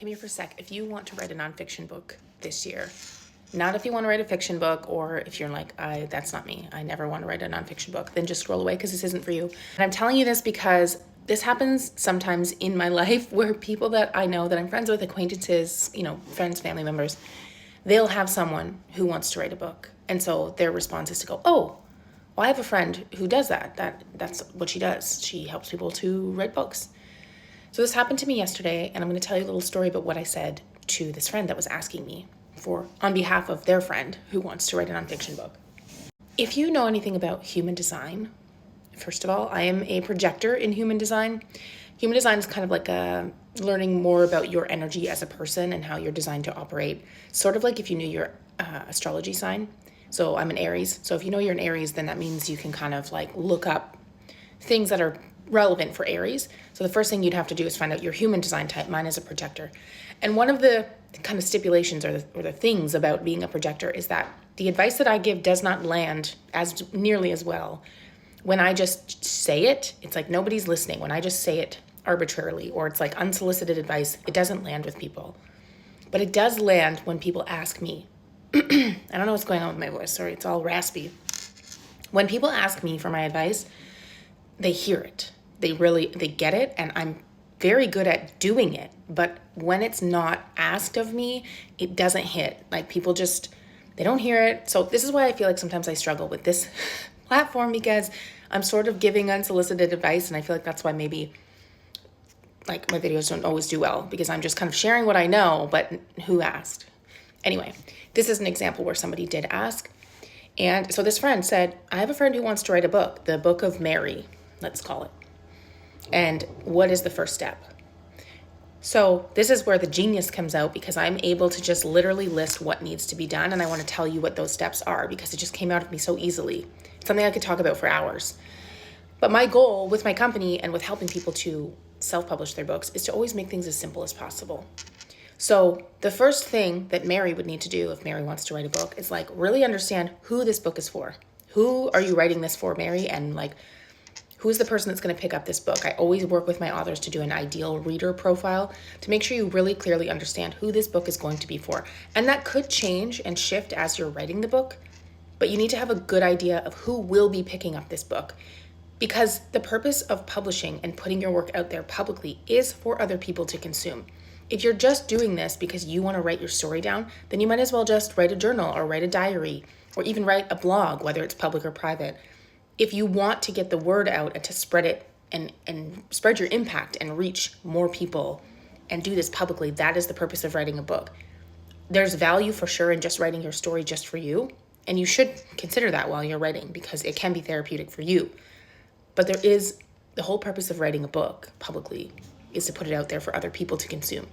Come here for a sec. If you want to write a nonfiction book this year, not if you want to write a fiction book, or if you're like, that's not me, I never want to write a nonfiction book, then just scroll away because this isn't for you. And I'm telling you this because this happens sometimes in my life where people that I know that I'm friends with, acquaintances, friends, family members, they'll have someone who wants to write a book. And so their response is to go, oh, well, I have a friend who does that. That's what she does. She helps people to write books. So this happened to me yesterday, and I'm going to tell you a little story about what I said to this friend that was asking me on behalf of their friend who wants to write a nonfiction book. If you know anything about human design, first of all, I am a projector in human design. Human design is kind of like learning more about your energy as a person and how you're designed to operate. Sort of like if you knew your astrology sign. So I'm an Aries. So if you know you're an Aries, then that means you can kind of like look up things that are relevant for Aries. So the first thing you'd have to do is find out your human design type. Mine is a projector. And one of the kind of stipulations or the things about being a projector is that the advice that I give does not land as nearly as well when I just say it. It's like nobody's listening. When I just say it arbitrarily, or it's like unsolicited advice, it doesn't land with people. But it does land when people ask me. I don't know what's going on with my voice. Sorry, it's all raspy. When people ask me for my advice, they hear it. They get it, and I'm very good at doing it. But when it's not asked of me, it doesn't hit. Like people they don't hear it. So this is why I feel like sometimes I struggle with this platform, because I'm sort of giving unsolicited advice, and I feel like that's why maybe like my videos don't always do well, because I'm just kind of sharing what I know, but who asked? Anyway, this is an example where somebody did ask. And so this friend said, I have a friend who wants to write a book, the Book of Mary, let's call it. And what is the first step? So this is where the genius comes out, because I'm able to just literally list what needs to be done. And I want to tell you what those steps are, because it just came out of me so easily. It's something I could talk about for hours. But my goal with my company and with helping people to self-publish their books is to always make things as simple as possible. So the first thing that Mary would need to do if Mary wants to write a book is like really understand who this book is for. Who are you writing this for, Mary? And like, who's the person that's going to pick up this book? I always work with my authors to do an ideal reader profile to make sure you really clearly understand who this book is going to be for. And that could change and shift as you're writing the book, but you need to have a good idea of who will be picking up this book, because the purpose of publishing and putting your work out there publicly is for other people to consume. If you're just doing this because you want to write your story down, then you might as well just write a journal or write a diary or even write a blog, whether it's public or private. If you want to get the word out and to spread it and spread your impact and reach more people and do this publicly, that is the purpose of writing a book. There's value for sure in just writing your story just for you, and you should consider that while you're writing, because it can be therapeutic for you. But the whole purpose of writing a book publicly is to put it out there for other people to consume.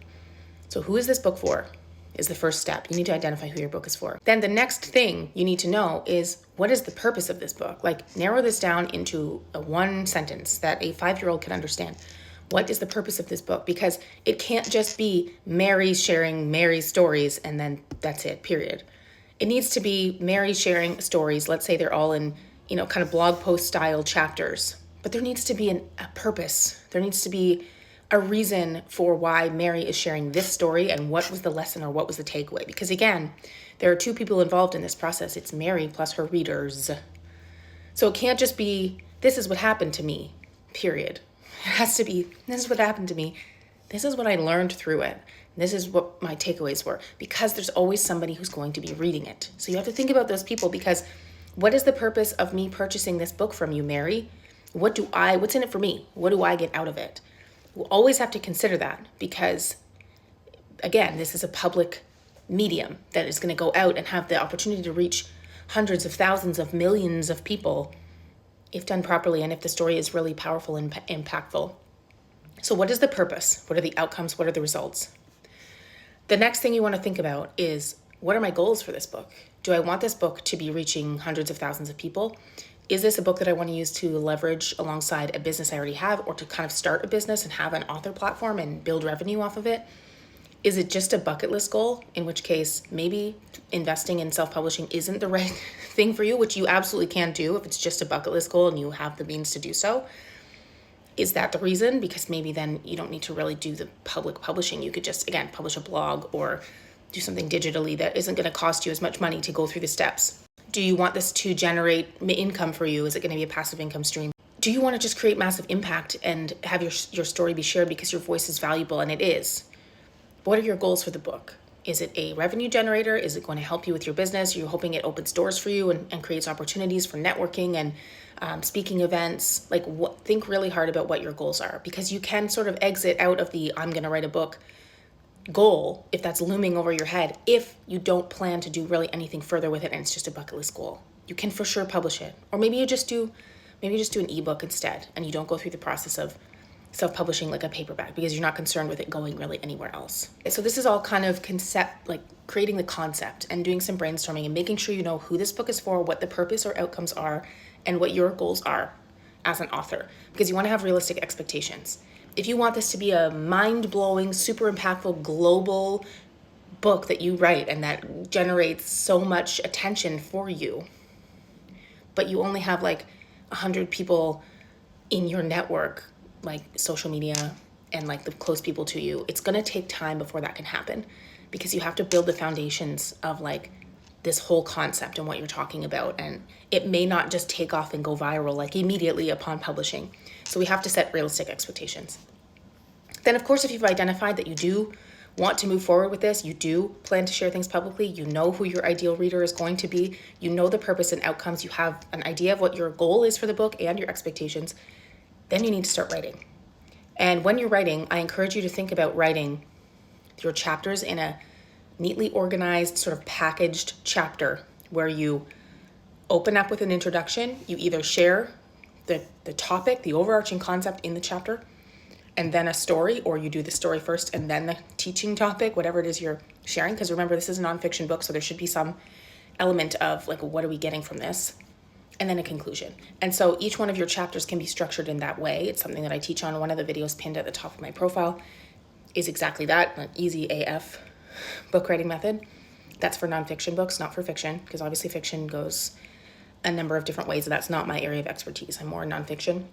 So who is this book for? Is the first step. You need to identify who your book is for. Then the next thing you need to know is, what is the purpose of this book? Like, narrow this down into a one sentence that a 5-year-old can understand. What is the purpose of this book? Because it can't just be Mary sharing Mary's stories and then that's it, period. It needs to be Mary sharing stories. Let's say they're all in, kind of blog post style chapters, but there needs to be a purpose. There needs to be a reason for why Mary is sharing this story and what was the lesson or what was the takeaway. Because again, there are 2 people involved in this process. It's Mary plus her readers. So it can't just be, this is what happened to me, period. It has to be, this is what happened to me. This is what I learned through it. This is what my takeaways were, because there's always somebody who's going to be reading it. So you have to think about those people, because what is the purpose of me purchasing this book from you, Mary? What's in it for me? What do I get out of it? We'll always have to consider that, because, again, this is a public medium that is going to go out and have the opportunity to reach hundreds of thousands of millions of people if done properly and if the story is really powerful and impactful. So what is the purpose? What are the outcomes? What are the results? The next thing you want to think about is, what are my goals for this book? Do I want this book to be reaching hundreds of thousands of people? Is this a book that I want to use to leverage alongside a business I already have, or to kind of start a business and have an author platform and build revenue off of it? Is it just a bucket list goal, in which case maybe investing in self-publishing isn't the right thing for you, which you absolutely can do if it's just a bucket list goal and you have the means to do so? Is that the reason? Because maybe then you don't need to really do the public publishing. You could just, again, publish a blog or do something digitally that isn't going to cost you as much money to go through the steps. Do you want this to generate income for you? Is it going to be a passive income stream? Do you want to just create massive impact and have your story be shared because your voice is valuable? And it is. What are your goals for the book? Is it a revenue generator? Is it going to help you with your business? Are you hoping it opens doors for you and creates opportunities for networking and speaking events? Like, think really hard about what your goals are, because you can sort of exit out of the I'm going to write a book goal if that's looming over your head, if you don't plan to do really anything further with it and it's just a bucket list goal. You can for sure publish it. Or maybe you just do an ebook instead and you don't go through the process of self-publishing like a paperback because you're not concerned with it going really anywhere else. So this is all kind of concept, like creating the concept and doing some brainstorming and making sure you know who this book is for, what the purpose or outcomes are, and what your goals are as an author, because you want to have realistic expectations. If you want this to be a mind-blowing, super impactful, global book that you write and that generates so much attention for you, but you only have like 100 people in your network, like social media and like the close people to you, it's going to take time before that can happen, because you have to build the foundations of like this whole concept and what you're talking about. And it may not just take off and go viral like immediately upon publishing. So we have to set realistic expectations. Then, of course, if you've identified that you do want to move forward with this, you do plan to share things publicly, you know who your ideal reader is going to be, you know the purpose and outcomes, you have an idea of what your goal is for the book and your expectations, then you need to start writing. And when you're writing, I encourage you to think about writing your chapters in a neatly organized, sort of packaged chapter where you open up with an introduction. You either share the topic, the overarching concept in the chapter, and then a story, or you do the story first and then the teaching topic, whatever it is you're sharing. Because remember, this is a nonfiction book, so there should be some element of like, what are we getting from this? And then a conclusion. And so each one of your chapters can be structured in that way. It's something that I teach on. One of the videos pinned at the top of my profile is exactly that, an easy AF book writing method. That's for nonfiction books, not for fiction, because obviously fiction goes a number of different ways. That's not my area of expertise. I'm more nonfiction.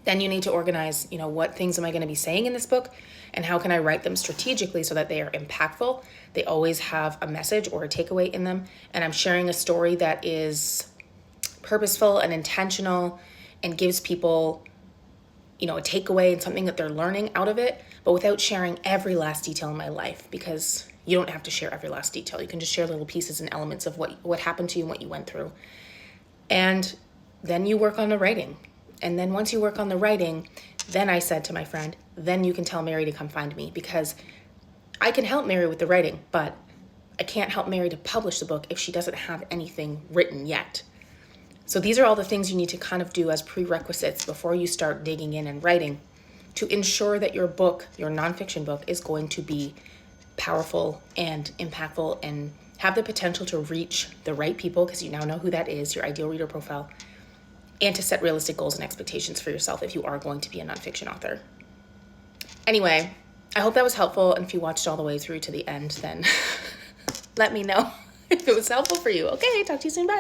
Then you need to organize, what things am I going to be saying in this book and how can I write them strategically so that they are impactful? They always have a message or a takeaway in them. And I'm sharing a story that is purposeful and intentional and gives people, a takeaway and something that they're learning out of it, but without sharing every last detail in my life, because you don't have to share every last detail. You can just share little pieces and elements of what happened to you and what you went through. And then you work on the writing. And then once you work on the writing, then I said to my friend, then you can tell Mary to come find me, because I can help Mary with the writing, but I can't help Mary to publish the book if she doesn't have anything written yet. So these are all the things you need to kind of do as prerequisites before you start digging in and writing to ensure that your book, your nonfiction book, is going to be powerful and impactful and have the potential to reach the right people, because you now know who that is, your ideal reader profile, and to set realistic goals and expectations for yourself if you are going to be a nonfiction author. Anyway, I hope that was helpful. And if you watched all the way through to the end, then let me know if it was helpful for you. Okay, talk to you soon. Bye.